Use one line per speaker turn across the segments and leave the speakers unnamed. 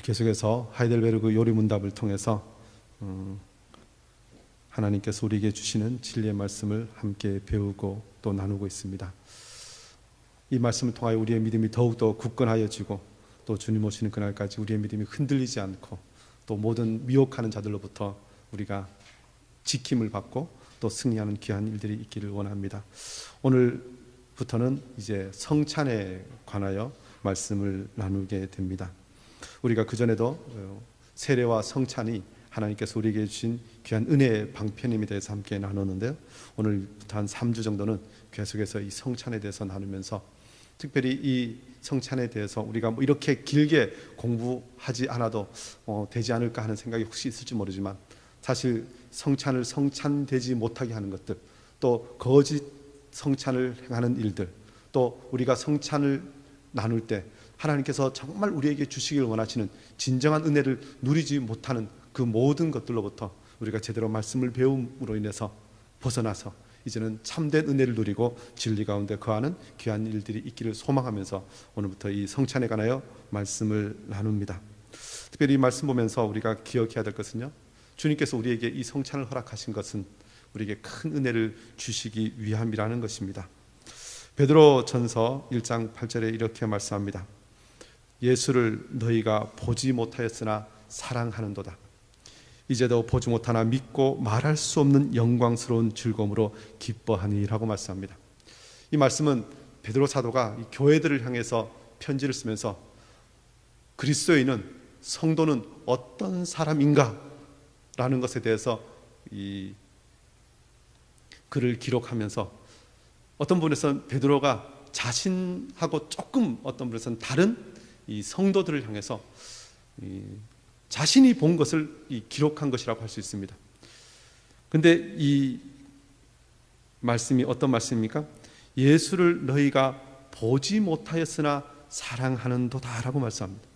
계속해서 하이델베르그 요리문답을 통해서 하나님께서 우리에게 주시는 진리의 말씀을 함께 배우고 또 나누고 있습니다. 이 말씀을 통하여 우리의 믿음이 더욱더 굳건하여지고 또 주님 오시는 그날까지 우리의 믿음이 흔들리지 않고 또 모든 미혹하는 자들로부터 우리가 지킴을 받고 또 승리하는 귀한 일들이 있기를 원합니다. 오늘부터는 이제 성찬에 관하여 말씀을 나누게 됩니다. 우리가 그전에도 세례와 성찬이 하나님께서 우리에게 주신 귀한 은혜의 방편임에 대해서 함께 나눴는데요. 오늘부터 한 3주 정도는 계속해서 이 성찬에 대해서 나누면서 특별히 이 성찬에 대해서 우리가 뭐 이렇게 길게 공부하지 않아도 되지 않을까 하는 생각이 혹시 있을지 모르지만 사실 성찬을 성찬되지 못하게 하는 것들, 또 거짓 성찬을 행하는 일들, 또 우리가 성찬을 나눌 때 하나님께서 정말 우리에게 주시길 원하시는 진정한 은혜를 누리지 못하는 그 모든 것들로부터 우리가 제대로 말씀을 배움으로 인해서 벗어나서 이제는 참된 은혜를 누리고 진리 가운데 거하는 귀한 일들이 있기를 소망하면서 오늘부터 이 성찬에 관하여 말씀을 나눕니다. 특별히 이 말씀 보면서 우리가 기억해야 될 것은요, 주님께서 우리에게 이 성찬을 허락하신 것은 우리에게 큰 은혜를 주시기 위함이라는 것입니다. 베드로 전서 1장 8절에 이렇게 말씀합니다. 예수를 너희가 보지 못하였으나 사랑하는도다. 이제도 보지 못하나 믿고 말할 수 없는 영광스러운 즐거움으로 기뻐하니라고 말씀합니다. 이 말씀은 베드로 사도가 이 교회들을 향해서 편지를 쓰면서 그리스도인은, 성도는 어떤 사람인가 라는 것에 대해서 이 글을 기록하면서 어떤 부분에서는 베드로가 자신하고 조금 어떤 부분에서는 다른 이 성도들을 향해서 자신이 본 것을 기록한 것이라고 할 수 있습니다. 그런데 이 말씀이 어떤 말씀입니까? 예수를 너희가 보지 못하였으나 사랑하는도다라고 말씀합니다.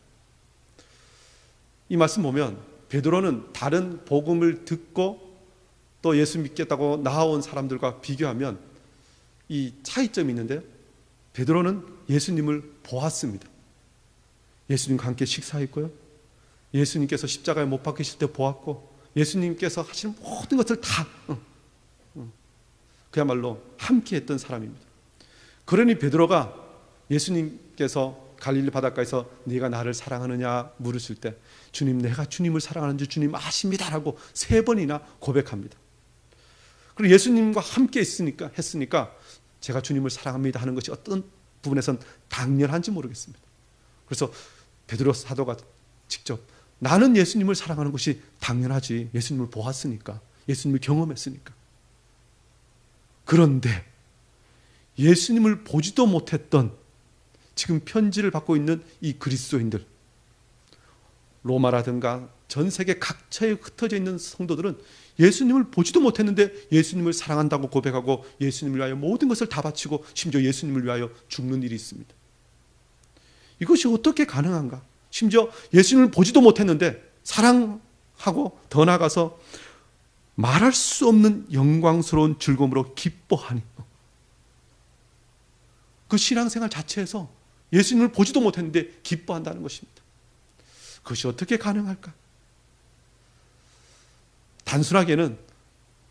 이 말씀 보면 베드로는 다른 복음을 듣고 또 예수 믿겠다고 나아온 사람들과 비교하면 이 차이점이 있는데요, 베드로는 예수님을 보았습니다. 예수님과 함께 식사했고요, 예수님께서 십자가에 못 박히실 때 보았고, 예수님께서 하시는 모든 것을 다 그야말로 함께 했던 사람입니다. 그러니 베드로가 예수님께서 갈릴리 바닷가에서 네가 나를 사랑하느냐 물으실 때 주님, 내가 주님을 사랑하는 줄 주님 아십니다라고 3번이나 고백합니다. 그리고 예수님과 함께 했으니까 제가 주님을 사랑합니다 하는 것이 어떤 부분에선 당연한지 모르겠습니다. 그래서 베드로 사도가 직접 나는 예수님을 사랑하는 것이 당연하지, 예수님을 보았으니까, 예수님을 경험했으니까. 그런데 예수님을 보지도 못했던 지금 편지를 받고 있는 이 그리스도인들, 로마라든가 전 세계 각처에 흩어져 있는 성도들은 예수님을 보지도 못했는데 예수님을 사랑한다고 고백하고 예수님을 위하여 모든 것을 다 바치고 심지어 예수님을 위하여 죽는 일이 있습니다. 이것이 어떻게 가능한가? 심지어 예수님을 보지도 못했는데 사랑하고 더 나아가서 말할 수 없는 영광스러운 즐거움으로 기뻐하니, 그 신앙생활 자체에서 예수님을 보지도 못했는데 기뻐한다는 것입니다. 그것이 어떻게 가능할까? 단순하게는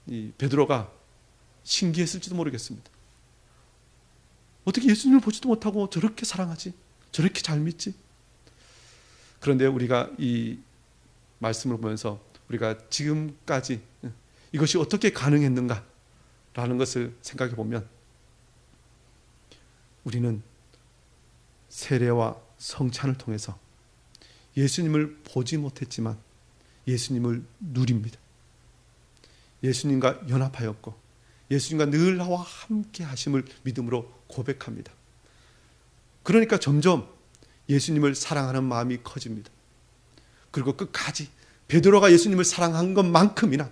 이 베드로가 신기했을지도 모르겠습니다. 어떻게 예수님을 보지도 못하고 저렇게 사랑하지? 저렇게 잘 믿지? 그런데 우리가 이 말씀을 보면서 우리가 지금까지 이것이 어떻게 가능했는가라는 것을 생각해 보면 우리는 세례와 성찬을 통해서 예수님을 보지 못했지만 예수님을 누립니다. 예수님과 연합하였고 예수님과 늘 나와 함께 하심을 믿음으로 고백합니다. 그러니까 점점 예수님을 사랑하는 마음이 커집니다. 그리고 끝까지 베드로가 예수님을 사랑한 것만큼이나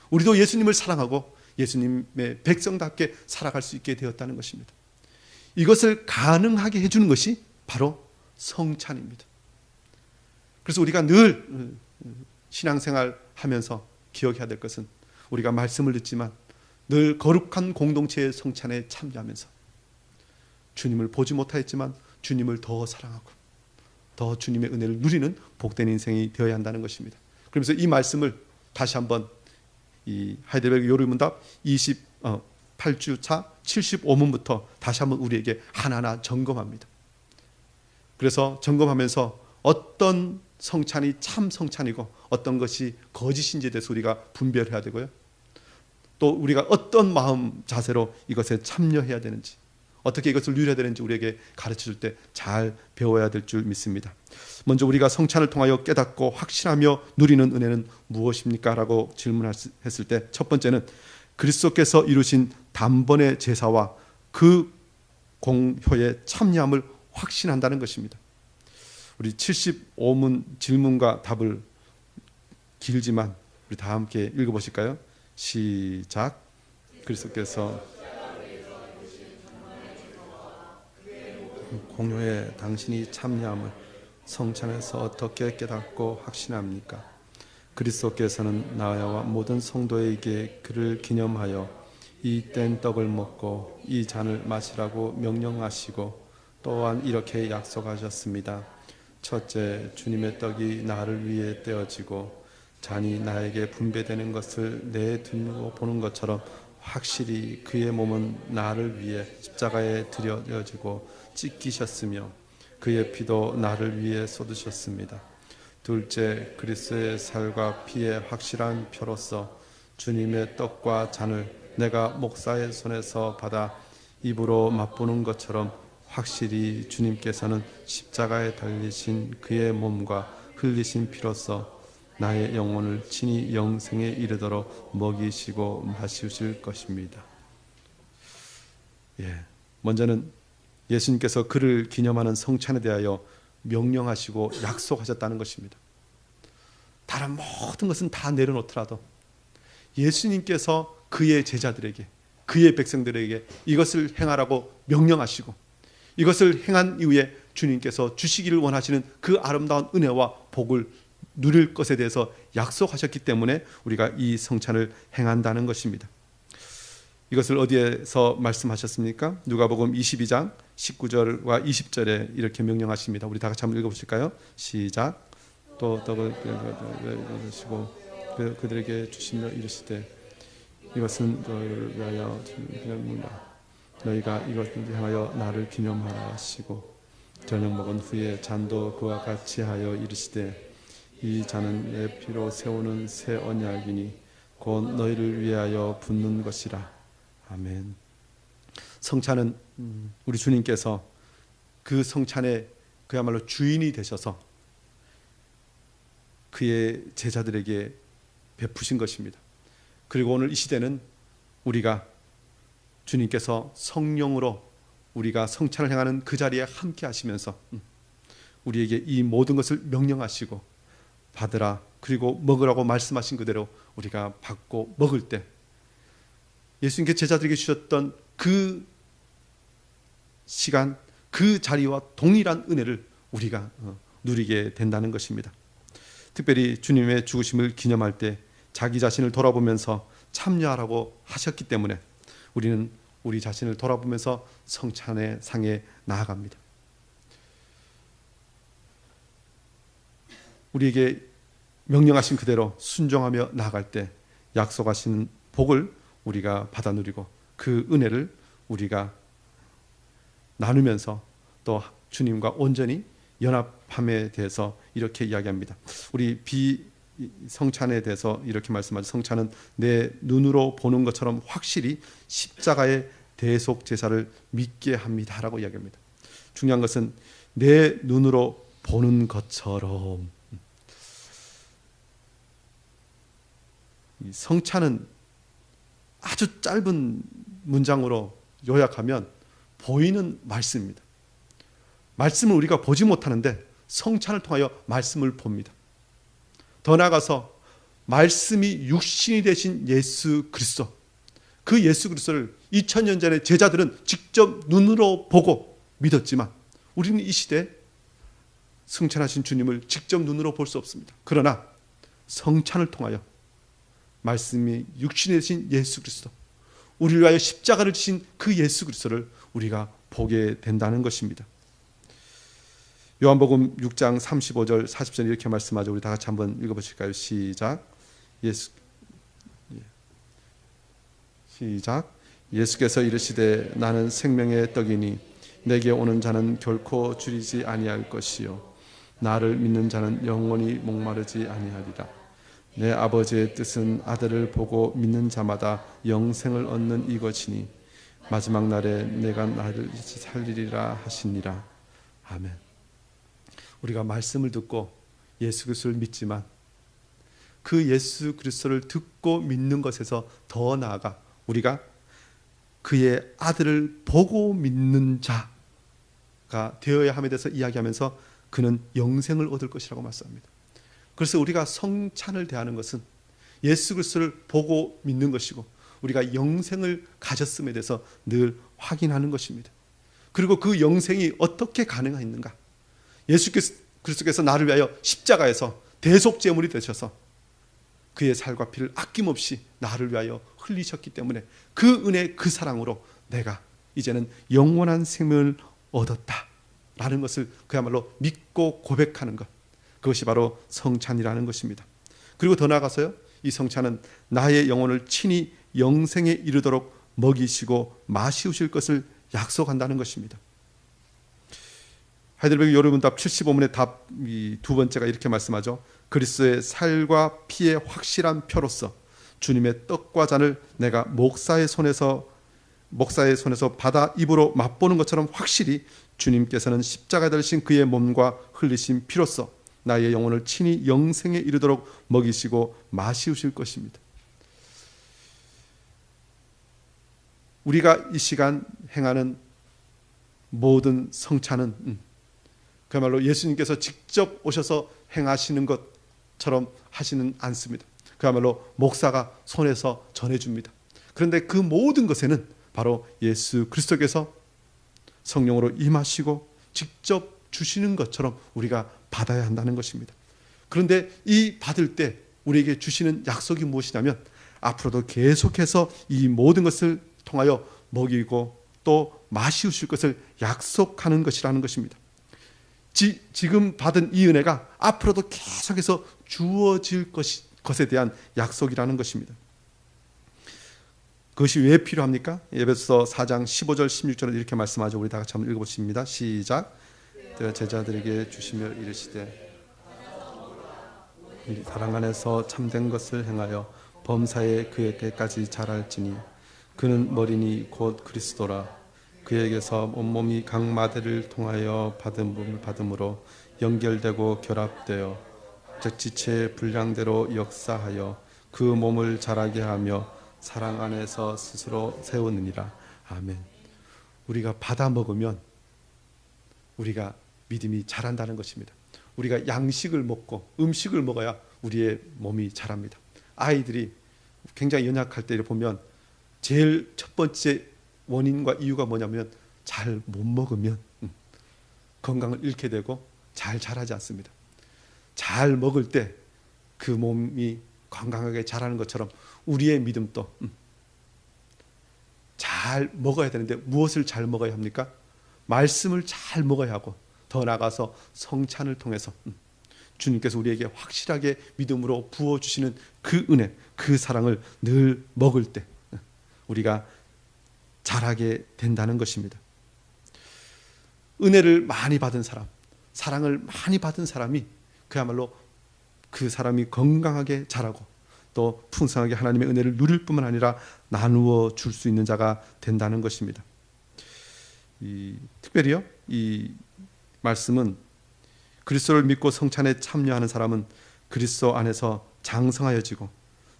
우리도 예수님을 사랑하고 예수님의 백성답게 살아갈 수 있게 되었다는 것입니다. 이것을 가능하게 해주는 것이 바로 성찬입니다. 그래서 우리가 늘 신앙생활 하면서 기억해야 될 것은 우리가 말씀을 듣지만 늘 거룩한 공동체의 성찬에 참여하면서 주님을 보지 못하였지만 주님을 더 사랑하고 더 주님의 은혜를 누리는 복된 인생이 되어야 한다는 것입니다. 그러면서 이 말씀을 다시 한번 이 하이델베르그 요리문답 28주차 75문부터 다시 한번 우리에게 하나하나 점검합니다. 그래서 점검하면서 어떤 성찬이 참 성찬이고 어떤 것이 거짓인지에 대해서 우리가 분별해야 되고요. 또 우리가 어떤 마음 자세로 이것에 참여해야 되는지, 어떻게 이것을 누려야 되는지 우리에게 가르쳐줄 때 잘 배워야 될 줄 믿습니다. 먼저 우리가 성찬을 통하여 깨닫고 확신하며 누리는 은혜는 무엇입니까? 라고 질문했을 때 첫 번째는 그리스도께서 이루신 단번의 제사와 그 공효의 참여함을 확신한다는 것입니다. 우리 75문 질문과 답을 길지만 우리 다 함께 읽어보실까요? 시작. 그리스도께서 공효에 당신이 참여함을 성찬에서 어떻게 깨닫고 확신합니까? 그리스도께서는 나와 모든 성도에게 그를 기념하여 이 뗀 떡을 먹고 이 잔을 마시라고 명령하시고 또한 이렇게 약속하셨습니다. 첫째, 주님의 떡이 나를 위해 떼어지고 잔이 나에게 분배되는 것을 내 눈으로 보는 것처럼 확실히 그의 몸은 나를 위해 십자가에 드려지고 찢기셨으며 그의 피도 나를 위해 쏟으셨습니다. 둘째, 그리스도의 살과 피의 확실한 표로서 주님의 떡과 잔을 내가 목사의 손에서 받아 입으로 맛보는 것처럼 확실히 주님께서는 십자가에 달리신 그의 몸과 흘리신 피로서 나의 영혼을 친히 영생에 이르도록 먹이시고 마시실 것입니다. 먼저는 예수님께서 그를 기념하는 성찬에 대하여 명령하시고 약속하셨다는 것입니다. 다른 모든 것은 다 내려놓더라도 예수님께서 그의 제자들에게, 그의 백성들에게 이것을 행하라고 명령하시고 이것을 행한 이후에 주님께서 주시기를 원하시는 그 아름다운 은혜와 복을 누릴 것에 대해서 약속하셨기 때문에 우리가 이 성찬을 행한다는 것입니다. 이것을 어디에서 말씀하셨습니까? 누가복음 22장 19절과 20절에 이렇게 명령하십니다. 우리 다 같이 한번 읽어보실까요? 시작. 또 떡을 드시고 그들에게 주시며 이르시되 이것은 너희를 위하여 기념하라. 너희가 이것을 향하여 나를 기념하라 하시고 저녁 먹은 후에 잔도 그와 같이 하여 이르시되 이 잔은 내 피로 세우는 새 언약이니 곧 너희를 위하여 붓는 것이라. 아멘. 성찬은 우리 주님께서 그 성찬의 그야말로 주인이 되셔서 그의 제자들에게 베푸신 것입니다. 그리고 오늘 이 시대는 우리가 주님께서 성령으로 우리가 성찬을 행하는 그 자리에 함께 하시면서 우리에게 이 모든 것을 명령하시고 받으라 그리고 먹으라고 말씀하신 그대로 우리가 받고 먹을 때 예수님께 제자들에게 주셨던 그 시간, 그 자리와 동일한 은혜를 우리가 누리게 된다는 것입니다. 특별히 주님의 죽으심을 기념할 때 자기 자신을 돌아보면서 참여하라고 하셨기 때문에 우리는 우리 자신을 돌아보면서 성찬의 상에 나아갑니다. 우리에게 명령하신 그대로 순종하며 나아갈 때 약속하신 복을 우리가 받아 누리고 그 은혜를 우리가 나누면서 또 주님과 온전히 연합함에 대해서 이렇게 이야기합니다. 우리 비성찬에 대해서 이렇게 말씀하죠. 성찬은 내 눈으로 보는 것처럼 확실히 십자가의 대속 제사를 믿게 합니다라고 이야기합니다. 중요한 것은 내 눈으로 보는 것처럼. 이 성찬은 아주 짧은 문장으로 요약하면 보이는 말씀입니다. 말씀을 우리가 보지 못하는데 성찬을 통하여 말씀을 봅니다. 더 나아가서 말씀이 육신이 되신 예수 그리스도, 그 예수 그리스도를 2000년 전에 제자들은 직접 눈으로 보고 믿었지만 우리는 이 시대에 승천하신 주님을 직접 눈으로 볼 수 없습니다. 그러나 성찬을 통하여 말씀이 육신이 되신 예수 그리스도, 우리를 위하여 십자가를 지신 그 예수 그리스도를 우리가 보게 된다는 것입니다. 요한복음 6장 35절 40절 이렇게 말씀하죠. 우리 다 같이 한번 읽어보실까요? 시작. 예수께서 이르시되 나는 생명의 떡이니 내게 오는 자는 결코 줄이지 아니할 것이요 나를 믿는 자는 영원히 목마르지 아니하리라. 내 아버지의 뜻은 아들을 보고 믿는 자마다 영생을 얻는 이것이니 마지막 날에 내가 나를 살리리라 하시니라. 아멘. 우리가 말씀을 듣고 예수 그리스도를 믿지만 그 예수 그리스도를 듣고 믿는 것에서 더 나아가 우리가 그의 아들을 보고 믿는 자가 되어야 함에 대해서 이야기하면서 그는 영생을 얻을 것이라고 말씀합니다. 그래서 우리가 성찬을 대하는 것은 예수 그리스도를 보고 믿는 것이고 우리가 영생을 가졌음에 대해서 늘 확인하는 것입니다. 그리고 그 영생이 어떻게 가능했는가? 예수 그리스도께서 나를 위하여 십자가에서 대속제물이 되셔서 그의 살과 피를 아낌없이 나를 위하여 흘리셨기 때문에 그 은혜 그 사랑으로 내가 이제는 영원한 생명을 얻었다라는 것을 그야말로 믿고 고백하는 것, 그것이 바로 성찬이라는 것입니다. 그리고 더 나아가서요, 이 성찬은 나의 영혼을 친히 영생에 이르도록 먹이시고 마시우실 것을 약속한다는 것입니다. 하이델베르그 여론문답 75문의 답 두 번째가 이렇게 말씀하죠. 그리스도의 살과 피의 확실한 표로서 주님의 떡과 잔을 내가 목사의 손에서 받아 입으로 맛보는 것처럼 확실히 주님께서는 십자가에 달리신 그의 몸과 흘리신 피로서 나의 영혼을 친히 영생에 이르도록 먹이시고 마시우실 것입니다. 우리가 이 시간 행하는 모든 성찬은 그야말로 예수님께서 직접 오셔서 행하시는 것처럼 하시는 않습니다. 그야말로 목사가 손에서 전해줍니다. 그런데 그 모든 것에는 바로 예수 그리스도께서 성령으로 임하시고 직접 주시는 것처럼 우리가 받아야 한다는 것입니다. 그런데 이 받을 때 우리에게 주시는 약속이 무엇이냐면 앞으로도 계속해서 이 모든 것을 통하여 먹이고 또 마시우실 것을 약속하는 것이라는 것입니다. 지금 받은 이 은혜가 앞으로도 계속해서 주어질 것에 대한 약속이라는 것입니다. 그것이 왜 필요합니까? 에베소서 4장 15절 16절에 이렇게 말씀하죠. 우리 다 같이 한번 읽어보십니다. 시작. 제자들에게 주시며 이르시되 사랑 안에서 참된 것을 행하여 범사에 그에게까지 자랄지니 그는 머리니 곧 그리스도라. 그에게서 온몸이 각 마디를 통하여 받은 몸을 받음으로 연결되고 결합되어 즉 지체의 분량대로 역사하여 그 몸을 자라게 하며 사랑 안에서 스스로 세우느니라. 아멘. 우리가 받아 먹으면 우리가 믿음이 자란다는 것입니다. 우리가 양식을 먹고 음식을 먹어야 우리의 몸이 자랍니다. 아이들이 굉장히 연약할 때 보면 제일 첫 번째 원인과 이유가 뭐냐면 잘 못 먹으면 건강을 잃게 되고 잘 자라지 않습니다. 잘 먹을 때 그 몸이 건강하게 자라는 것처럼 우리의 믿음도 잘 먹어야 되는데 무엇을 잘 먹어야 합니까? 말씀을 잘 먹어야 하고 더 나아가서 성찬을 통해서 주님께서 우리에게 확실하게 믿음으로 부어주시는 그 은혜, 그 사랑을 늘 먹을 때 우리가 자라게 된다는 것입니다. 은혜를 많이 받은 사람, 사랑을 많이 받은 사람이 그야말로 그 사람이 건강하게 자라고 또 풍성하게 하나님의 은혜를 누릴 뿐만 아니라 나누어 줄 수 있는 자가 된다는 것입니다. 특별히요, 이 말씀은 그리스도를 믿고 성찬에 참여하는 사람은 그리스도 안에서 장성하여지고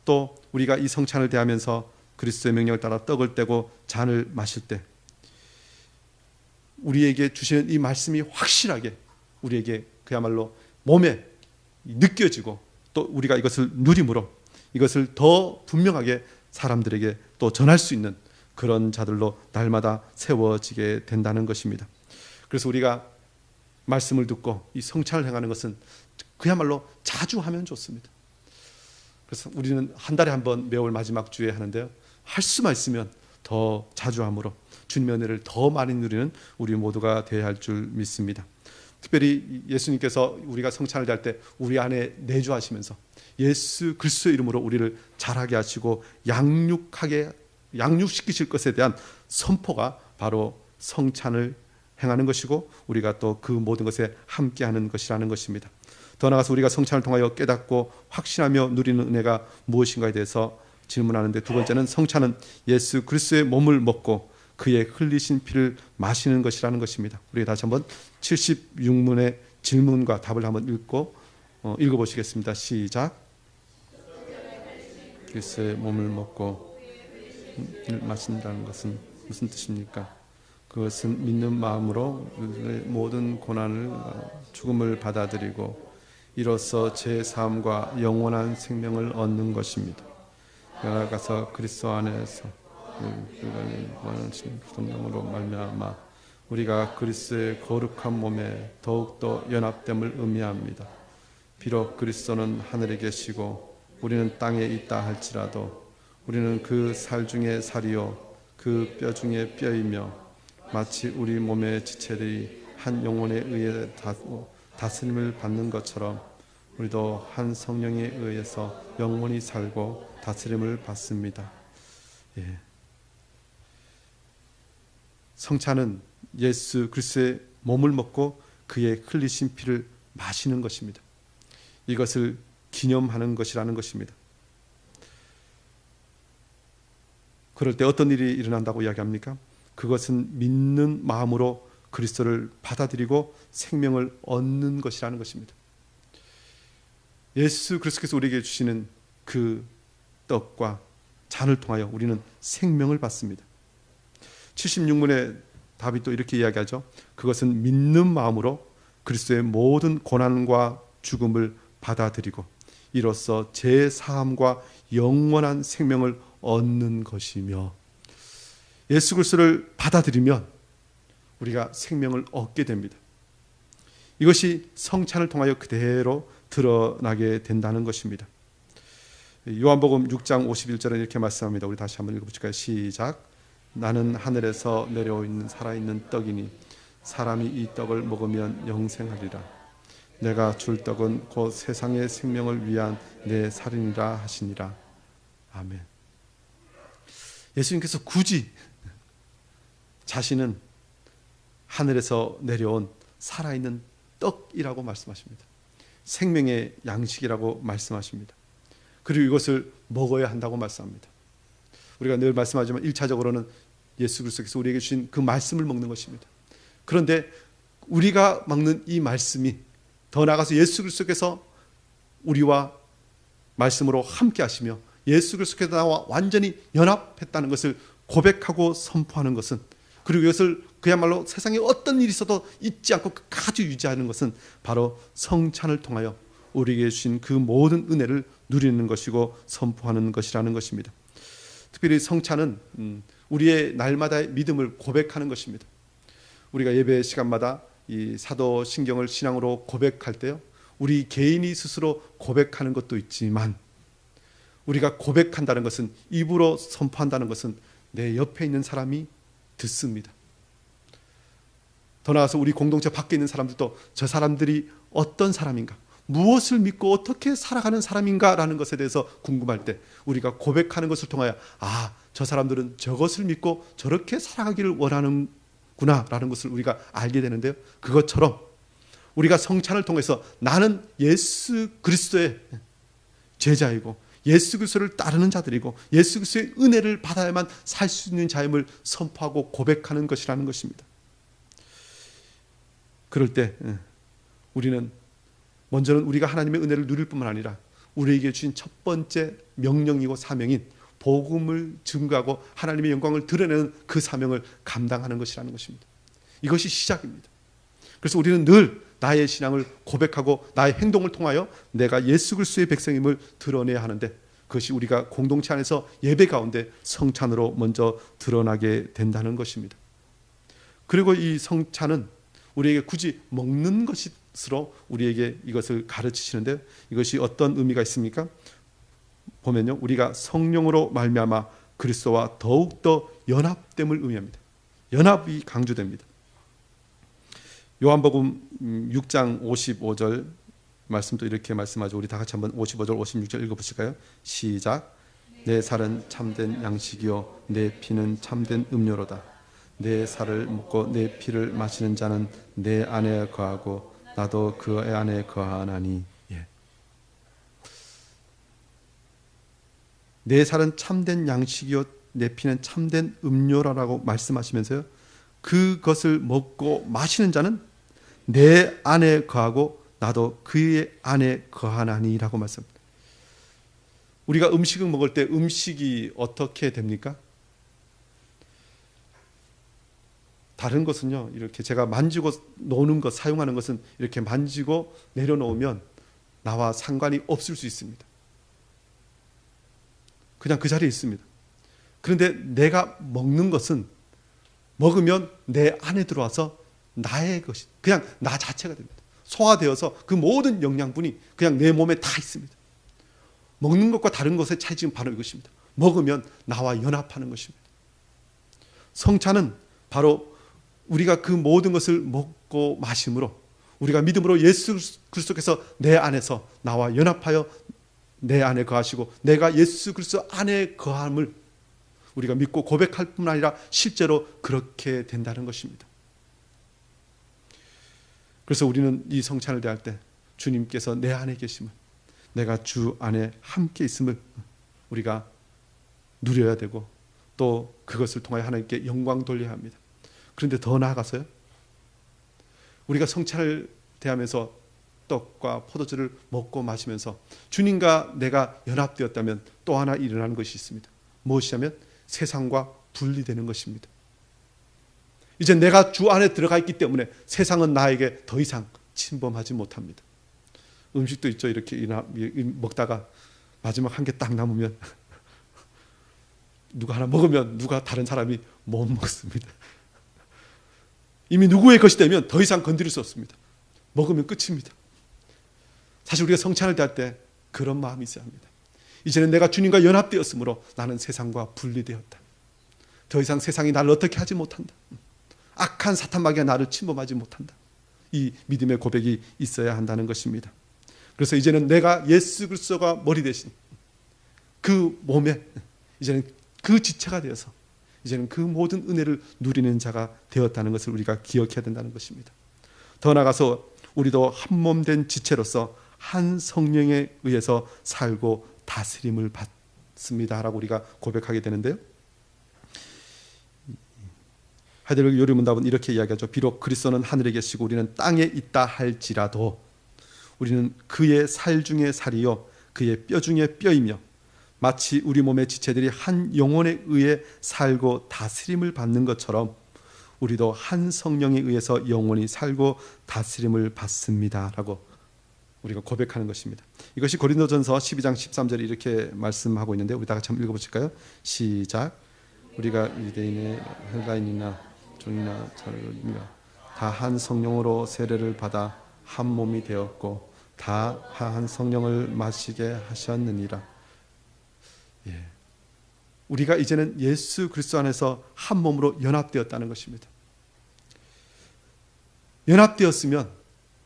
또 우리가 이 성찬을 대하면서 그리스도의 명령을 따라 떡을 떼고 잔을 마실 때 우리에게 주시는 이 말씀이 확실하게 우리에게 그야말로 몸에 느껴지고 또 우리가 이것을 누림으로 이것을 더 분명하게 사람들에게 또 전할 수 있는 그런 자들로 날마다 세워지게 된다는 것입니다. 그래서 우리가 말씀을 듣고 이 성찬을 행하는 것은 그야말로 자주 하면 좋습니다. 그래서 우리는 한 달에 한 번 매월 마지막 주에 하는데요, 할 수만 있으면 더 자주 함으로 주님의 은혜를 더 많이 누리는 우리 모두가 되어야 할 줄 믿습니다. 특별히 예수님께서 우리가 성찬을 할 때 우리 안에 내주하시면서 예수 그리스도의 이름으로 우리를 자라게 하시고 양육시키실 것에 대한 선포가 바로 성찬을 행하는 것이고 우리가 또 그 모든 것에 함께하는 것이라는 것입니다. 더 나아가서 우리가 성찬을 통하여 깨닫고 확신하며 누리는 은혜가 무엇인가에 대해서 질문하는데, 두 번째는 성찬은 예수 그리스도의 몸을 먹고 그의 흘리신 피를 마시는 것이라는 것입니다. 우리가 다시 한번 76문의 질문과 답을 한번 읽어보시겠습니다. 시작. 그리스도의 몸을 먹고 마신다는 것은 무슨 뜻입니까? 그것은 믿는 마음으로 모든 고난을 죽음을 받아들이고 이로써 제 삶과 영원한 생명을 얻는 것입니다. 나아가서 그리스도 안에서 원하신 성령으로 말미암아 우리가 그리스도의 거룩한 몸에 더욱더 연합됨을 의미합니다. 비록 그리스도는 하늘에 계시고 우리는 땅에 있다 할지라도 우리는 그 살 중에 살이요 그 뼈 중에 뼈이며 마치 우리 몸의 지체들이 한 영혼에 의해 다스림을 받는 것처럼 우리도 한 성령에 의해서 영원히 살고 다스림을 받습니다. 예. 성찬은 예수 그리스도의 몸을 먹고 그의 흘리신 피를 마시는 것입니다. 이것을 기념하는 것이라는 것입니다. 그럴 때 어떤 일이 일어난다고 이야기합니까? 그것은 믿는 마음으로 그리스도를 받아들이고 생명을 얻는 것이라는 것입니다. 예수 그리스도께서 우리에게 주시는 그 떡과 잔을 통하여 우리는 생명을 받습니다. 76문의 답이 또 이렇게 이야기하죠. 그것은 믿는 마음으로 그리스도의 모든 고난과 죽음을 받아들이고 이로써 제 사함과 영원한 생명을 얻는 것이며, 예수 그리스도를 받아들이면 우리가 생명을 얻게 됩니다. 이것이 성찬을 통하여 그대로 드러나게 된다는 것입니다. 요한복음 6장 51절에 이렇게 말씀합니다. 우리 다시 한번 읽어볼까요? 시작. 나는 하늘에서 내려오는 살아있는 떡이니 사람이 이 떡을 먹으면 영생하리라. 내가 줄 떡은 곧 세상의 생명을 위한 내 살이니라 하시니라. 아멘. 예수님께서 굳이 자신은 하늘에서 내려온 살아있는 떡이라고 말씀하십니다. 생명의 양식이라고 말씀하십니다. 그리고 이것을 먹어야 한다고 말씀합니다. 우리가 늘 말씀하지만 1차적으로는 예수 그리스도께서 우리에게 주신 그 말씀을 먹는 것입니다. 그런데 우리가 먹는 이 말씀이 더 나아가서 예수 그리스도께서 우리와 말씀으로 함께 하시며 예수 그리스도께서 나와 완전히 연합했다는 것을 고백하고 선포하는 것은, 그리고 이것을 그야말로 세상에 어떤 일이 있어도 잊지 않고 끝까지 유지하는 것은 바로 성찬을 통하여 우리에게 주신 그 모든 은혜를 누리는 것이고 선포하는 것이라는 것입니다. 특별히 성찬은 우리의 날마다의 믿음을 고백하는 것입니다. 우리가 예배 시간마다 이 사도신경을 신앙으로 고백할 때요, 우리 개인이 스스로 고백하는 것도 있지만 우리가 고백한다는 것은, 입으로 선포한다는 것은 내 옆에 있는 사람이 듣습니다. 더 나아가서 우리 공동체 밖에 있는 사람들도 저 사람들이 어떤 사람인가, 무엇을 믿고 어떻게 살아가는 사람인가라는 것에 대해서 궁금할 때 우리가 고백하는 것을 통하여 저 사람들은 저것을 믿고 저렇게 살아가기를 원하는구나 라는 것을 우리가 알게 되는데요, 그것처럼 우리가 성찬을 통해서 나는 예수 그리스도의 제자이고 예수 그리스도를 따르는 자들이고 예수 그리스도의 은혜를 받아야만 살 수 있는 자임을 선포하고 고백하는 것이라는 것입니다. 그럴 때 우리는 먼저는 우리가 하나님의 은혜를 누릴 뿐만 아니라 우리에게 주신 첫 번째 명령이고 사명인 복음을 증거하고 하나님의 영광을 드러내는 그 사명을 감당하는 것이라는 것입니다. 이것이 시작입니다. 그래서 우리는 늘 나의 신앙을 고백하고 나의 행동을 통하여 내가 예수 그리스도의 백성임을 드러내야 하는데, 그것이 우리가 공동체 안에서 예배 가운데 성찬으로 먼저 드러나게 된다는 것입니다. 그리고 이 성찬은 우리에게 굳이 먹는 것으로 우리에게 이것을 가르치시는데, 이것이 어떤 의미가 있습니까? 보면요, 우리가 성령으로 말미암아 그리스도와 더욱더 연합됨을 의미합니다. 연합이 강조됩니다. 요한복음 6장 55절 말씀도 이렇게 말씀하죠. 우리 다 같이 한번 55절 56절 읽어보실까요? 시작. 내 살은 참된 양식이요 내 피는 참된 음료로다. 내 살을 먹고 내 피를 마시는 자는 내 안에 거하고 나도 그 안에 거하나니. 예. 내 살은 참된 양식이요 내 피는 참된 음료라고 말씀하시면서요, 그것을 먹고 마시는 자는 내 안에 거하고 나도 그의 안에 거하나니라고 말씀합니다. 우리가 음식을 먹을 때 음식이 어떻게 됩니까? 다른 것은요, 이렇게 제가 만지고 노는 것, 사용하는 것은 이렇게 만지고 내려놓으면 나와 상관이 없을 수 있습니다. 그냥 그 자리에 있습니다. 그런데 내가 먹는 것은 먹으면 내 안에 들어와서 나의 것이, 그냥 나 자체가 됩니다. 소화되어서 그 모든 영양분이 그냥 내 몸에 다 있습니다. 먹는 것과 다른 것의 차이점은 바로 이것입니다. 먹으면 나와 연합하는 것입니다. 성찬은 바로 우리가 그 모든 것을 먹고 마심으로, 우리가 믿음으로 예수 그리스도께서 내 안에서 나와 연합하여 내 안에 거하시고 내가 예수 그리스도 안에 거함을 우리가 믿고 고백할 뿐 아니라 실제로 그렇게 된다는 것입니다. 그래서 우리는 이 성찬을 대할 때 주님께서 내 안에 계심을, 내가 주 안에 함께 있음을 우리가 누려야 되고 또 그것을 통하여 하나님께 영광 돌려야 합니다. 그런데 더 나아가서요, 우리가 성찬을 대하면서 떡과 포도주를 먹고 마시면서 주님과 내가 연합되었다면 또 하나 일어나는 것이 있습니다. 무엇이냐면 세상과 분리되는 것입니다. 이제 내가 주 안에 들어가 있기 때문에 세상은 나에게 더 이상 침범하지 못합니다. 음식도 있죠. 이렇게 먹다가 마지막 한 개 딱 남으면 누가 하나 먹으면 누가 다른 사람이 못 먹습니다. 이미 누구의 것이 되면 더 이상 건드릴 수 없습니다. 먹으면 끝입니다. 사실 우리가 성찬을 대할 때 그런 마음이 있어야 합니다. 이제는 내가 주님과 연합되었으므로 나는 세상과 분리되었다. 더 이상 세상이 나를 어떻게 하지 못한다. 악한 사탄마귀가 나를 침범하지 못한다. 이 믿음의 고백이 있어야 한다는 것입니다. 그래서 이제는 내가 예수 그리스도가 머리 대신 그 몸에 이제는 그 지체가 되어서 이제는 그 모든 은혜를 누리는 자가 되었다는 것을 우리가 기억해야 된다는 것입니다. 더 나아가서 우리도 한 몸 된 지체로서 한 성령에 의해서 살고 다스림을 받습니다라고 우리가 고백하게 되는데요. 하이델베르 요리문답은 이렇게 이야기하죠. 비록 그리스도는 하늘에 계시고 우리는 땅에 있다 할지라도 우리는 그의 살 중에 살이요 그의 뼈 중에 뼈이며 마치 우리 몸의 지체들이 한 영혼에 의해 살고 다스림을 받는 것처럼 우리도 한 성령에 의해서 영원히 살고 다스림을 받습니다라고 우리가 고백하는 것입니다. 이것이 고린도전서 12장 13절에 이렇게 말씀하고 있는데 우리 다 같이 한번 읽어보실까요? 시작. 우리가 유대인의 헬라인이나 종이나 자르이나 다 한 성령으로 세례를 받아 한 몸이 되었고 다 한 성령을 마시게 하셨느니라. 예. 우리가 이제는 예수 그리스도 안에서 한 몸으로 연합되었다는 것입니다. 연합되었으면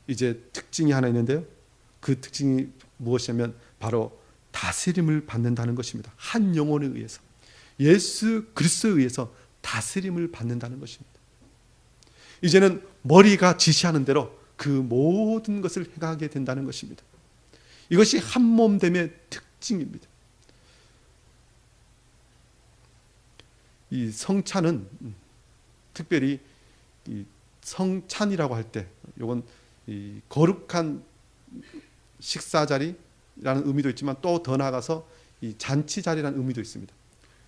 이제 특징이 하나 있는데요. 그 특징이 무엇이냐면 바로 다스림을 받는다는 것입니다. 한 영혼에 의해서, 예수 그리스도에 의해서 다스림을 받는다는 것입니다. 이제는 머리가 지시하는 대로 그 모든 것을 행하게 된다는 것입니다. 이것이 한 몸됨의 특징입니다. 이 성찬은 특별히 이 성찬이라고 할 때 이건 이 거룩한 식사 자리라는 의미도 있지만 또 더 나아가서 이 잔치 자리라는 의미도 있습니다.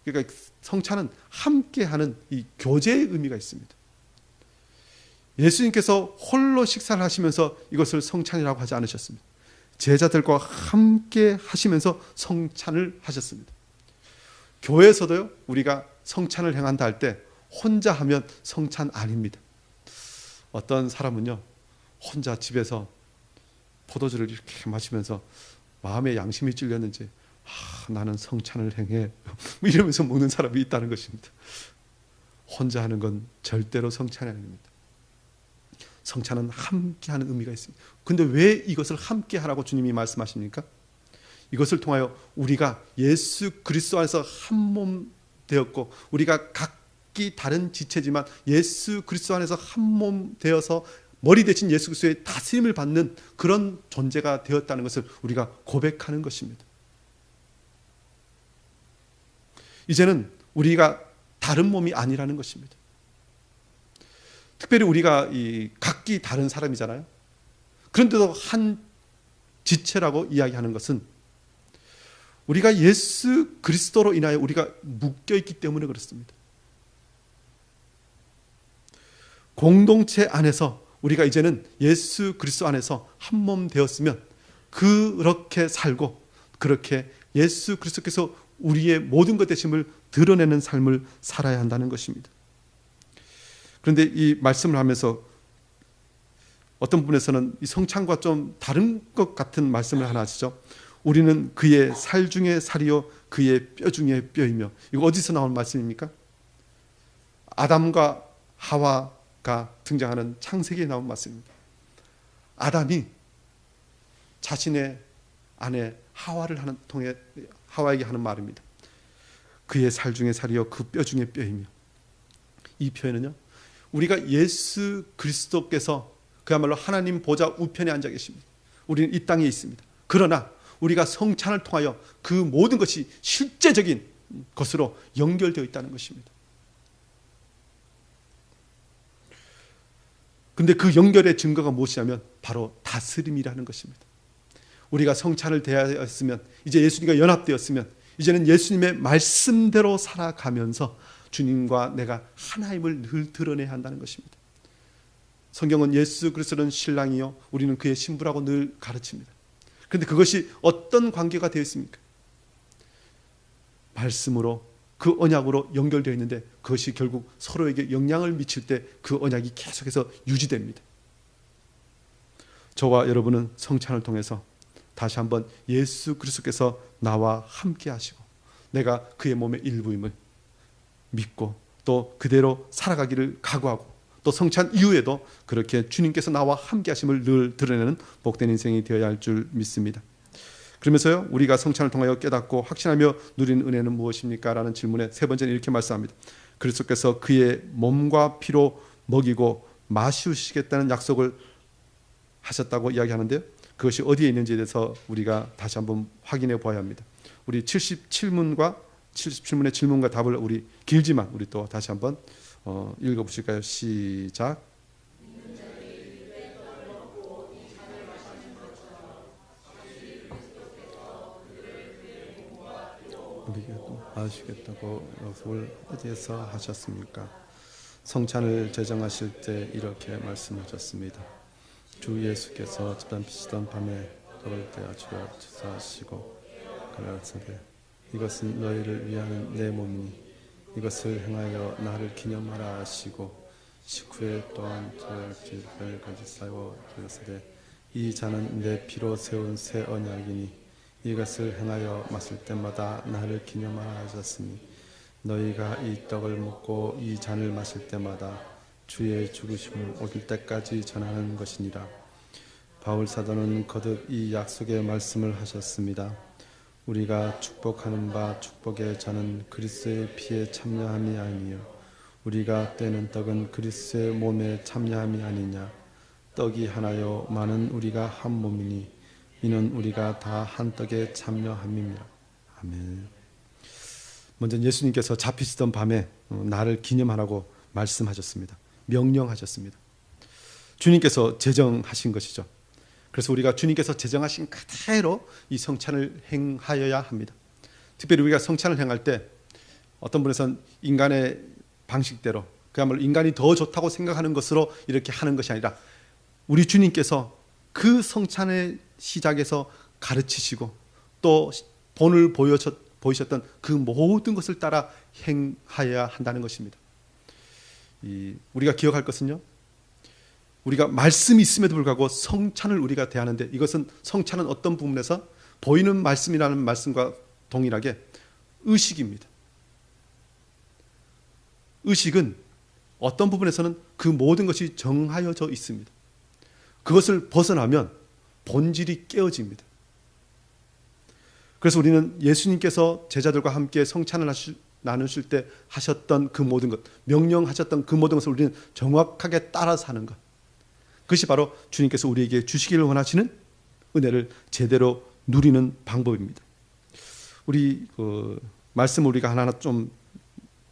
그러니까 성찬은 함께하는 이 교제의 의미가 있습니다. 예수님께서 홀로 식사를 하시면서 이것을 성찬이라고 하지 않으셨습니다. 제자들과 함께 하시면서 성찬을 하셨습니다. 교회에서도요, 우리가 성찬을 행한다 할 때 혼자 하면 성찬 아닙니다. 어떤 사람은요, 혼자 집에서 포도주를 이렇게 마시면서 마음에 양심이 찔렸는지 나는 성찬을 행해 이러면서 먹는 사람이 있다는 것입니다. 혼자 하는 건 절대로 성찬이 아닙니다. 성찬은 함께하는 의미가 있습니다. 근데 왜 이것을 함께하라고 주님이 말씀하십니까? 이것을 통하여 우리가 예수 그리스도 안에서 한 몸 되었고, 우리가 각기 다른 지체지만 예수 그리스도 안에서 한 몸 되어서 머리 대신 예수 그리스도의 다스림을 받는 그런 존재가 되었다는 것을 우리가 고백하는 것입니다. 이제는 우리가 다른 몸이 아니라는 것입니다. 특별히 우리가 각기 다른 사람이잖아요. 그런데도 한 지체라고 이야기하는 것은 우리가 예수 그리스도로 인하여 우리가 묶여있기 때문에 그렇습니다. 공동체 안에서 우리가 이제는 예수 그리스도 안에서 한 몸 되었으면 그렇게 살고, 그렇게 예수 그리스도께서 우리의 모든 것 되심을 드러내는 삶을 살아야 한다는 것입니다. 그런데 이 말씀을 하면서 어떤 부분에서는 이 성찬과 좀 다른 것 같은 말씀을 하나 하시죠. 우리는 그의 살 중에 살이요 그의 뼈 중에 뼈이며. 이거 어디서 나온 말씀입니까? 아담과 하와가 등장하는 창세기에 나온 말씀입니다. 아담이 자신의 아내 하와를 통해 하와에게 하는 말입니다. 그의 살 중에 살이요 그 뼈 중에 뼈이며. 이 표현은요, 우리가 예수 그리스도께서 그야말로 하나님 보좌 우편에 앉아 계십니다. 우리는 이 땅에 있습니다. 그러나 우리가 성찬을 통하여 그 모든 것이 실제적인 것으로 연결되어 있다는 것입니다. 그런데 그 연결의 증거가 무엇이냐면 바로 다스림이라는 것입니다. 우리가 성찬을 대하였으면, 이제 예수님과 연합되었으면 이제는 예수님의 말씀대로 살아가면서 주님과 내가 하나임을 늘 드러내야 한다는 것입니다. 성경은 예수 그리스도는 신랑이요 우리는 그의 신부라고 늘 가르칩니다. 그런데 그것이 어떤 관계가 되어 있습니까? 말씀으로, 그 언약으로 연결되어 있는데 그것이 결국 서로에게 영향을 미칠 때 그 언약이 계속해서 유지됩니다. 저와 여러분은 성찬을 통해서 다시 한번 예수 그리스도께서 나와 함께 하시고 내가 그의 몸의 일부임을 믿고 또 그대로 살아가기를 각오하고, 또 성찬 이후에도 그렇게 주님께서 나와 함께 하심을 늘 드러내는 복된 인생이 되어야 할 줄 믿습니다. 그러면서요, 우리가 성찬을 통하여 깨닫고 확신하며 누리는 은혜는 무엇입니까? 라는 질문에 세 번째는 이렇게 말씀합니다. 그리스도께서 그의 몸과 피로 먹이고 마시우시겠다는 약속을 하셨다고 이야기하는데요, 그것이 어디에 있는지에 대해서 우리가 다시 한번 확인해 보아야 합니다. 우리 77문의 질문과 답을 우리 길지만 우리 또 다시 한번 읽어보실까요? 시작. 우리가 아시겠다고 약속을 어디에서 하셨습니까? 성찬을 제정하실 때 이렇게 말씀하셨습니다. 주 예수께서 집단 피시던 밤에 떡을 떼어 주어 주사하시고 가라사대 이것은 너희를 위한 내 몸이니 이것을 행하여 나를 기념하라 하시고, 식후에 또한 저를 가지사와 가라사대 이 잔은 내 피로 세운 새 언약이니 이것을 행하여 마실 때마다 나를 기념하라 하셨으니 너희가 이 떡을 먹고 이 잔을 마실 때마다 주의 죽으심을 오길 때까지 전하는 것이니라. 바울 사도는 거듭 이 약속의 말씀을 하셨습니다. 우리가 축복하는 바 축복의 잔은 그리스도의 피에 참여함이 아니요 우리가 떼는 떡은 그리스도의 몸에 참여함이 아니냐. 떡이 하나요 많은 우리가 한 몸이니 이는 우리가 다 한 떡에 참여함이니라. 아멘. 먼저 예수님께서 잡히시던 밤에 나를 기념하라고 말씀하셨습니다. 명령하셨습니다. 주님께서 제정하신 것이죠. 그래서 우리가 주님께서 제정하신 그대로 이 성찬을 행하여야 합니다. 특별히 우리가 성찬을 행할 때 어떤 분에서는 인간의 방식대로 그야말로 인간이 더 좋다고 생각하는 것으로 이렇게 하는 것이 아니라 우리 주님께서 그 성찬의 시작에서 가르치시고 또 본을 보이셨던 그 모든 것을 따라 행하여야 한다는 것입니다. 우리가 기억할 것은요, 우리가 말씀이 있음에도 불구하고 성찬을 우리가 대하는데 이것은 성찬은 어떤 부분에서 보이는 말씀이라는 말씀과 동일하게 의식입니다. 의식은 어떤 부분에서는 그 모든 것이 정하여져 있습니다. 그것을 벗어나면 본질이 깨어집니다. 그래서 우리는 예수님께서 제자들과 함께 성찬을 나누실 때 하셨던 그 모든 것, 명령하셨던 그 모든 것을 우리는 정확하게 따라서 하는 것, 그것이 바로 주님께서 우리에게 주시기를 원하시는 은혜를 제대로 누리는 방법입니다. 우리 말씀을 우리가 하나하나 좀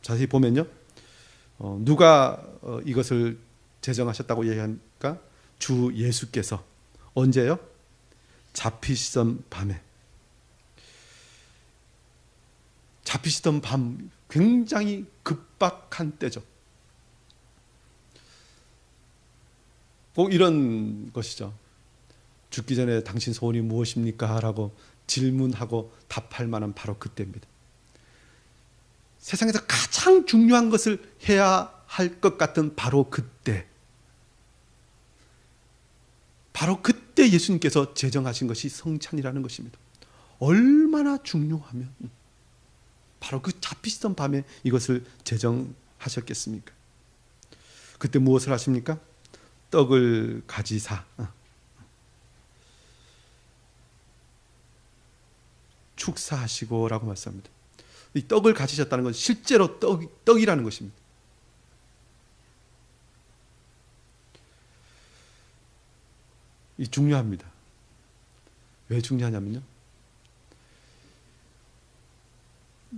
자세히 보면요, 누가 이것을 제정하셨다고 얘기합니까? 주 예수께서. 언제요? 잡히시던 밤에. 잡히시던 밤, 굉장히 급박한 때죠. 꼭 이런 것이죠. 죽기 전에 당신 소원이 무엇입니까? 라고 질문하고 답할 만한 바로 그때입니다. 세상에서 가장 중요한 것을 해야 할 것 같은 바로 그때, 바로 그때 예수님께서 제정하신 것이 성찬이라는 것입니다. 얼마나 중요하면 바로 그 잡히시던 밤에 이것을 제정하셨겠습니까? 그때 무엇을 하십니까? 떡을 가지사 축사하시고 라고 말씀합니다. 이 떡을 가지셨다는 건 실제로 떡이라는 것입니다. 이 중요합니다. 왜 중요하냐면요,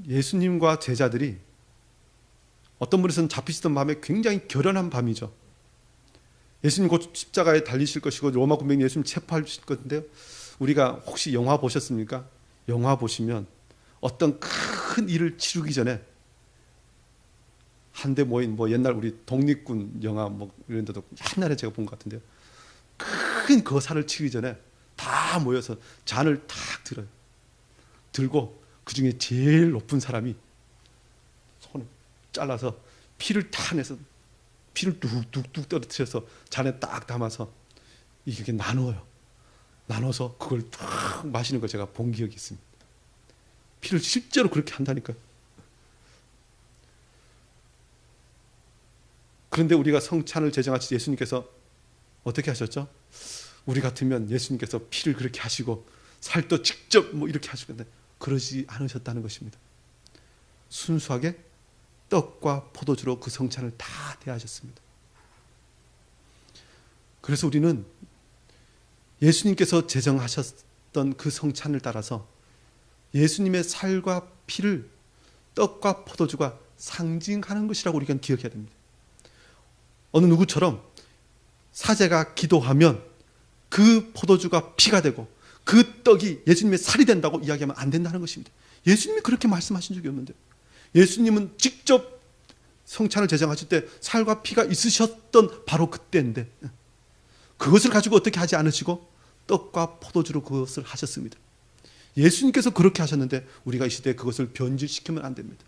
예수님과 제자들이 어떤 분에서는 잡히시던 밤에 굉장히 결연한 밤이죠. 예수님 곧 십자가에 달리실 것이고 로마 군병이 예수님 체포하실 건데요, 우리가 혹시 영화 보셨습니까? 영화 보시면 어떤 큰 일을 치르기 전에 한데 모인 옛날 우리 독립군 영화 이런 데도 옛날에 제가 본 것 같은데요, 큰 거사를 치기 전에 다 모여서 잔을 탁 들어요. 들고 그 중에 제일 높은 사람이 손을 잘라서 피를 다 내서 피를 뚝뚝뚝 떨어뜨려서 잔에 딱 담아서 이렇게 나눠요. 나눠서 그걸 탁 마시는 걸 제가 본 기억이 있습니다. 피를 실제로 그렇게 한다니까요. 그런데 우리가 성찬을 제정하실 예수님께서 어떻게 하셨죠? 우리 같으면 예수님께서 피를 그렇게 하시고 살도 직접 이렇게 하실 건데 그러지 않으셨다는 것입니다. 순수하게 떡과 포도주로 그 성찬을 다 대하셨습니다. 그래서 우리는 예수님께서 제정하셨던 그 성찬을 따라서 예수님의 살과 피를 떡과 포도주가 상징하는 것이라고 우리가 기억해야 됩니다. 어느 누구처럼 사제가 기도하면 그 포도주가 피가 되고 그 떡이 예수님의 살이 된다고 이야기하면 안 된다는 것입니다. 예수님이 그렇게 말씀하신 적이 없는데, 예수님은 직접 성찬을 제정하실 때 살과 피가 있으셨던 바로 그때인데 그것을 가지고 어떻게 하지 않으시고 떡과 포도주로 그것을 하셨습니다. 예수님께서 그렇게 하셨는데 우리가 이 시대에 그것을 변질시키면 안 됩니다.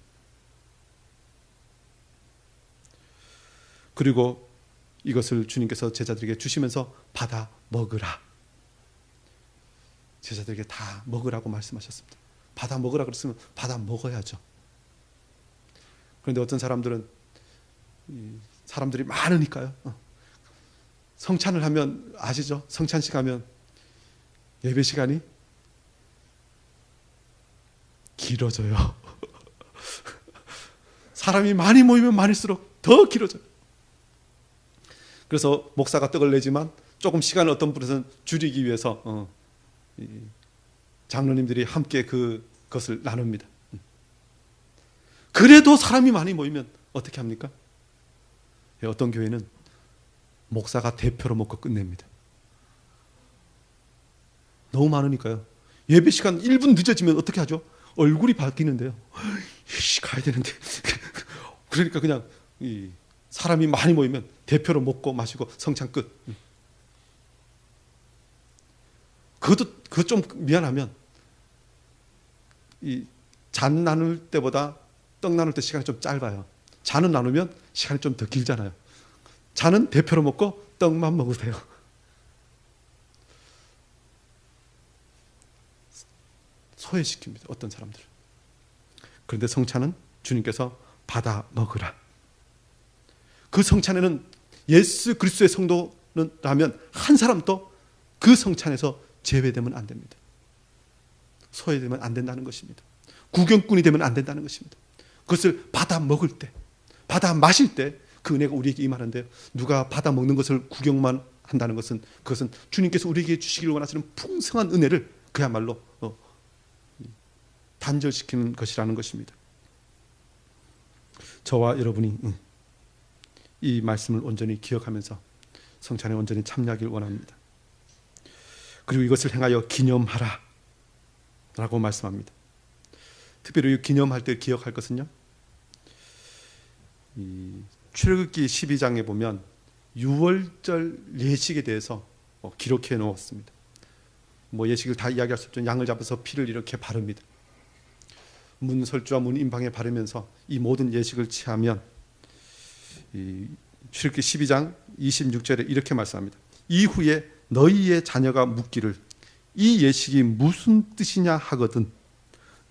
그리고 이것을 주님께서 제자들에게 주시면서 받아 먹으라. 제자들에게 다 먹으라고 말씀하셨습니다. 받아 먹으라 그랬으면 받아 먹어야죠. 그런데 어떤 사람들은 사람들이 많으니까요, 성찬을 하면 아시죠? 성찬식 하면 예배 시간이 길어져요. 사람이 많이 모이면 많을수록 더 길어져요. 그래서 목사가 떡을 내지만 조금 시간을 어떤 분에서는 줄이기 위해서 장로님들이 함께 그것을 나눕니다. 그래도 사람이 많이 모이면 어떻게 합니까? 어떤 교회는 목사가 대표로 먹고 끝냅니다. 너무 많으니까요. 예배 시간 1분 늦어지면 어떻게 하죠? 얼굴이 바뀌는데요. 가야 되는데. 그러니까 그냥 사람이 많이 모이면 대표로 먹고 마시고 성찬 끝. 그것 좀 미안하면 잔 나눌 때보다 떡 나눌 때 시간이 좀 짧아요. 잔은 나누면 시간이 좀 더 길잖아요. 잔은 대표로 먹고 떡만 먹으세요. 소외시킵니다. 어떤 사람들은. 그런데 성찬은 주님께서 받아 먹으라. 그 성찬에는 예수 그리스도의 성도 라면 한 사람도 그 성찬에서 제외되면 안 됩니다. 소외되면 안 된다는 것입니다. 구경꾼이 되면 안 된다는 것입니다. 그것을 받아 먹을 때, 받아 마실 때 그 은혜가 우리에게 임하는데요. 누가 받아 먹는 것을 구경만 한다는 것은 그것은 주님께서 우리에게 주시기를 원하시는 풍성한 은혜를 그야말로 단절시키는 것이라는 것입니다. 저와 여러분이 이 말씀을 온전히 기억하면서 성찬에 온전히 참여하길 원합니다. 그리고 이것을 행하여 기념하라 라고 말씀합니다. 특별히 기념할 때 기억할 것은요, 이 출애굽기 12장에 보면 유월절 예식에 대해서 기록해 놓았습니다. 예식을 다 이야기할 수 없죠. 양을 잡아서 피를 이렇게 바릅니다. 문설주와 문임방에 바르면서 이 모든 예식을 취하면, 이 출애굽기 12장 26절에 이렇게 말씀합니다. 이후에 너희의 자녀가 묻기를 이 예식이 무슨 뜻이냐 하거든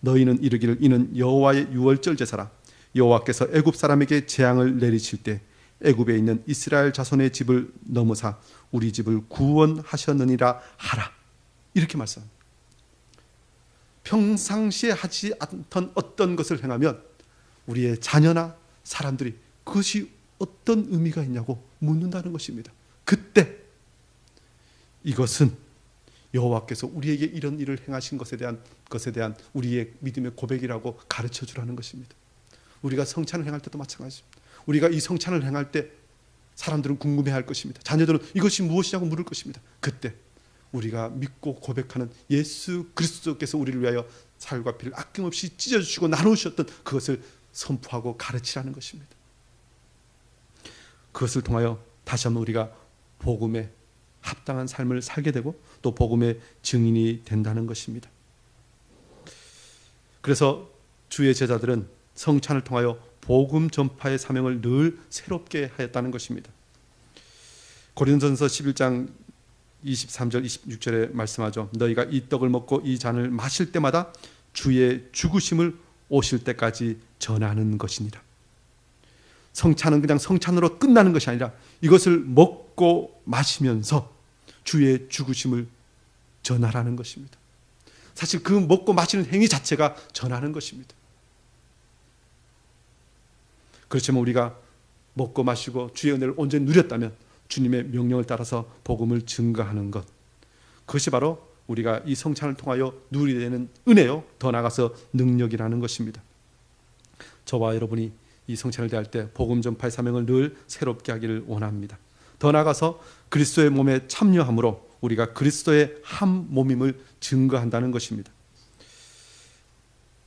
너희는 이르기를 이는 여호와의 유월절 제사라. 여호와께서 애굽 사람에게 재앙을 내리실 때 애굽에 있는 이스라엘 자손의 집을 넘어사 우리 집을 구원하셨느니라 하라. 이렇게 말씀합니다. 평상시에 하지 않던 어떤 것을 행하면 우리의 자녀나 사람들이 그것이 어떤 의미가 있냐고 묻는다는 것입니다. 그때 이것은 여호와께서 우리에게 이런 일을 행하신 것에 대한 우리의 믿음의 고백이라고 가르쳐 주라는 것입니다. 우리가 성찬을 행할 때도 마찬가지입니다. 우리가 이 성찬을 행할 때 사람들은 궁금해할 것입니다. 자녀들은 이것이 무엇이냐고 물을 것입니다. 그때 우리가 믿고 고백하는 예수 그리스도께서 우리를 위하여 살과 피를 아낌없이 찢어주시고 나누셨던 그것을 선포하고 가르치라는 것입니다. 그것을 통하여 다시 한번 우리가 복음에 합당한 삶을 살게 되고 또 복음의 증인이 된다는 것입니다. 그래서 주의 제자들은 성찬을 통하여 복음 전파의 사명을 늘 새롭게 하였다는 것입니다. 고린도전서 11장 23절 26절에 말씀하죠. 너희가 이 떡을 먹고 이 잔을 마실 때마다 주의 죽으심을 오실 때까지 전하는 것이니라. 성찬은 그냥 성찬으로 끝나는 것이 아니라 이것을 먹고 마시면서 주의 죽으심을 전하라는 것입니다. 사실 그 먹고 마시는 행위 자체가 전하는 것입니다. 그렇지만 우리가 먹고 마시고 주의 은혜를 온전히 누렸다면 주님의 명령을 따라서 복음을 증거하는 것, 그것이 바로 우리가 이 성찬을 통하여 누리게 되는 은혜요, 더 나아가서 능력이라는 것입니다. 저와 여러분이 이 성찬을 대할 때 복음 전파의 사명을 늘 새롭게 하기를 원합니다. 더 나아가서 그리스도의 몸에 참여함으로 우리가 그리스도의 한 몸임을 증거한다는 것입니다.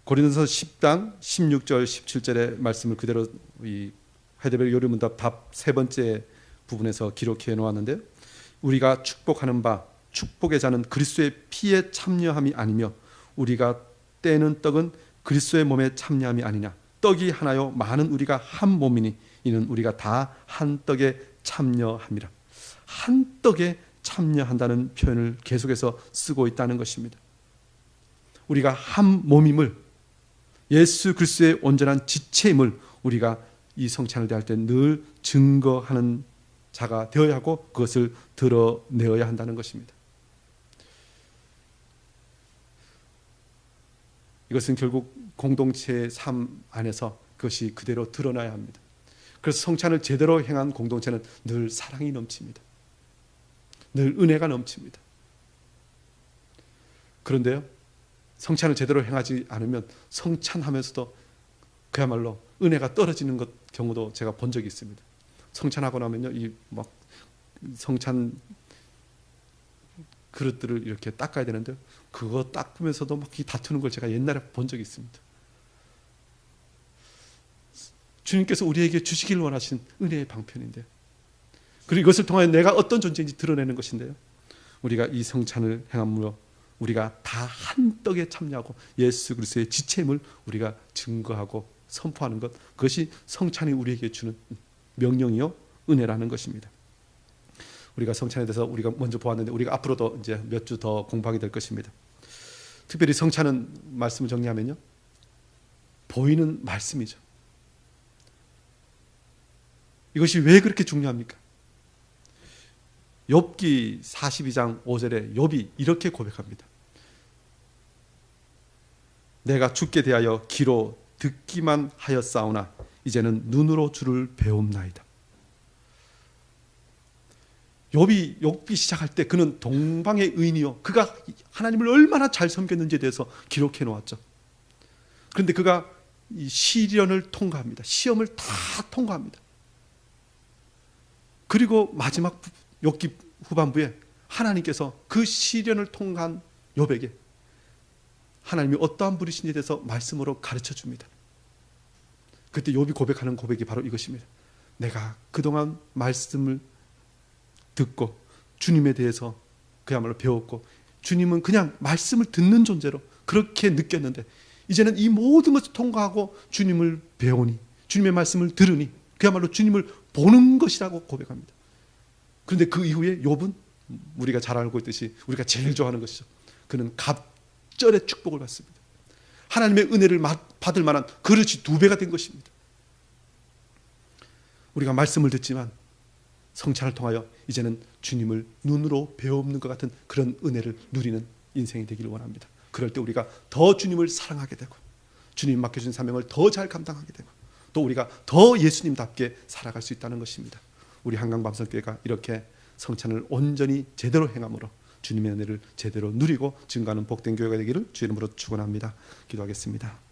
고린도서 10장 16절 17절의 말씀을 그대로 이 헤데벨 요리문답 답 세 번째 부분에서 기록해 놓았는데요. 우리가 축복하는 바 축복의 자는 그리스도의 피에 참여함이 아니며 우리가 떼는 떡은 그리스도의 몸에 참여함이 아니냐. 떡이 하나요 많은 우리가 한 몸이니 이는 우리가 다 한 떡에 참여함이라. 한 떡에 참여한다는 표현을 계속해서 쓰고 있다는 것입니다. 우리가 한 몸임을, 예수 그리스도의 온전한 지체임을 우리가 이 성찬을 대할 때 늘 증거하는 자가 되어야 하고 그것을 드러내어야 한다는 것입니다. 이것은 결국 공동체의 삶 안에서 그것이 그대로 드러나야 합니다. 그래서 성찬을 제대로 행한 공동체는 늘 사랑이 넘칩니다. 늘 은혜가 넘칩니다. 그런데요, 성찬을 제대로 행하지 않으면 성찬하면서도 그야말로 은혜가 떨어지는 경우도 제가 본 적이 있습니다. 성찬하고 나면요, 이 막 성찬 그릇들을 이렇게 닦아야 되는데 그거 닦으면서도 막 다투는 걸 제가 옛날에 본 적이 있습니다. 주님께서 우리에게 주시길 원하신 은혜의 방편인데요. 그리고 이것을 통하여 내가 어떤 존재인지 드러내는 것인데요. 우리가 이 성찬을 행함으로 우리가 다 한 떡에 참여하고 예수 그리스도의 지체임을 우리가 증거하고 선포하는 것, 그것이 성찬이 우리에게 주는 명령이요 은혜라는 것입니다. 우리가 성찬에 대해서 우리가 먼저 보았는데 우리가 앞으로도 이제 몇 주 더 공부하게 될 것입니다. 특별히 성찬은 말씀을 정리하면요, 보이는 말씀이죠. 이것이 왜 그렇게 중요합니까? 욥기 42장 5절에 욥이 이렇게 고백합니다. 내가 주께 대하여 귀로 듣기만 하였사오나 이제는 눈으로 주를 배움나이다. 욥이 시작할 때 그는 동방의 의인이요, 그가 하나님을 얼마나 잘 섬겼는지에 대해서 기록해 놓았죠. 그런데 그가 이 시련을 통과합니다. 시험을 다 통과합니다. 그리고 마지막 욥기 후반부에 하나님께서 그 시련을 통과한 욥에게 하나님이 어떠한 분이신지에 대해서 말씀으로 가르쳐 줍니다. 그때 욥이 고백하는 고백이 바로 이것입니다. 내가 그동안 말씀을 듣고 주님에 대해서 그야말로 배웠고, 주님은 그냥 말씀을 듣는 존재로 그렇게 느꼈는데 이제는 이 모든 것을 통과하고 주님을 배우니, 주님의 말씀을 들으니 그야말로 주님을 보는 것이라고 고백합니다. 그런데 그 이후에 욥은 우리가 잘 알고 있듯이 우리가 제일 좋아하는 것이죠. 그는 갑절의 축복을 받습니다. 하나님의 은혜를 받을 만한 그릇이 2배가 된 것입니다. 우리가 말씀을 듣지만 성찬을 통하여 이제는 주님을 눈으로 배우는 것 같은 그런 은혜를 누리는 인생이 되기를 원합니다. 그럴 때 우리가 더 주님을 사랑하게 되고 주님 맡겨준 사명을 더 잘 감당하게 되고 또 우리가 더 예수님답게 살아갈 수 있다는 것입니다. 우리 한강밤성교회가 이렇게 성찬을 온전히 제대로 행함으로 주님의 은혜를 제대로 누리고 증거하는 복된 교회가 되기를 주 이름으로 축원합니다. 기도하겠습니다.